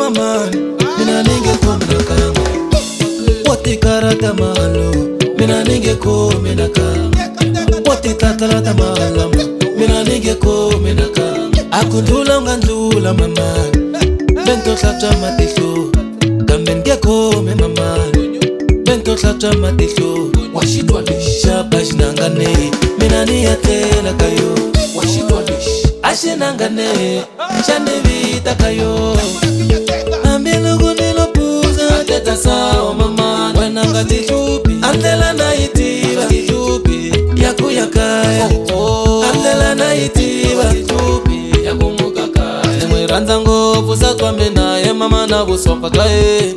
mama mina ningekuwa minaka wati karata malo mina ningekuwa minaka wati tatarata malo mina ningekuwa minaka akundula ngandula mama bento tlata matihlo kambe ngekuwa mama bento tlata matihlo washitwa lish shabajinangane mina niyatela kayo washitwa lish ashinangane chanevita kayo ambilugu nilopuza teta sawa mama wenanga tijupi andela na itiba tijupi yakuyakaya andela na itiba tijupi yakumukakaya nemwiranza ngovu zatwambe naye mama na busompa twae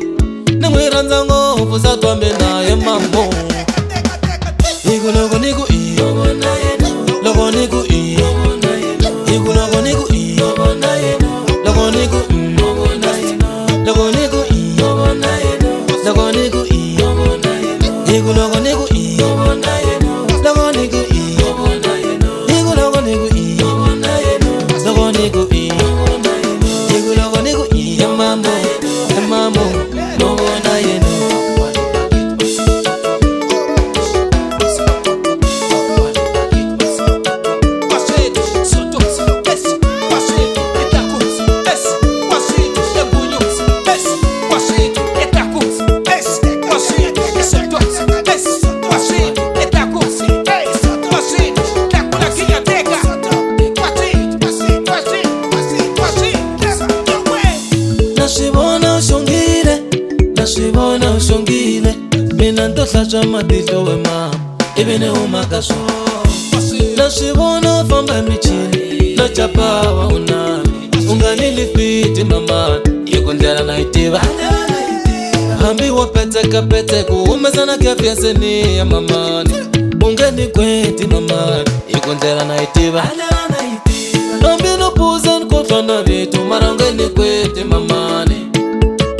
nemwiranza ngovu zatwambe naye mamo igu logo nigu iyo logo nigu iyo igu logo nigu iyo logo nigu logo nigu iyo logo nigu iyo igu logo nigu iyo logo nigu iyo igu logo nigu iyo logo nigu iyo igu logo nigu iyo mamo logo na yeno Nashibona ushongile mina ntohlatsha matihlo wema ibine umakaso nashibona famba michini nachapawa unami unganilifiti mama yekundlela naitiba hambi wapeteka peteka umezana kyafyaseni ya mamani ungeni kweti mama yekundlela naitiba hambi nopuza nkotwana vitu mara ungeni kweti mamani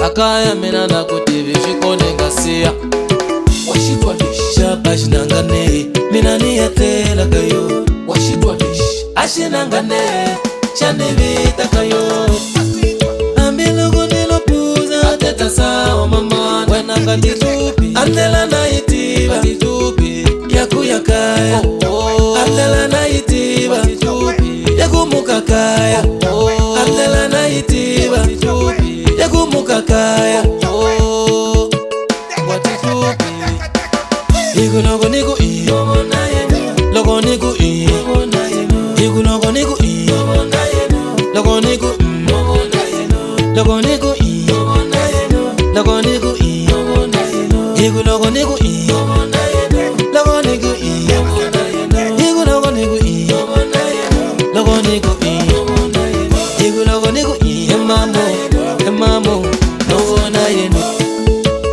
akaya mina nakutivi shikone ngasia washitwa lish shabajinangane mina niyatela kayo washitwa lish ashinangane chanevita kayo ambilugu nilopuza teta sawa mama wenanga tijupi andela na itiba tijupi yakuyakaya andela na itiba tijupi yakumukakaya andela na itiba tijupi yakumukakaya watijupi igu logo nigu iyo logo nigu iyo igu logo nigu iyo logo nigu logo nigu iyo logo nigu iyo igu logo nigu iyo logo nigu iyo igu logo nigu iyo logo nigu iyo igu logo nigu iyo mamo logo na yeno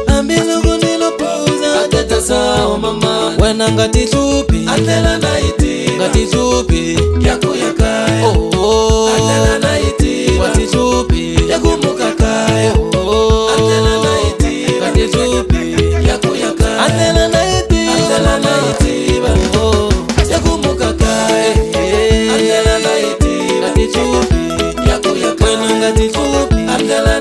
ambilugu nilopuza teta sawa mama wenanga tijupi andela na itiba tijupi yakuyakaya andela na itiba tijupi yakumukakaya andela na itiba tijupi yakuyakaya andela na itiba yakumukakaya andela na itiba tijupi yakuyakaya wenanga tijupi andela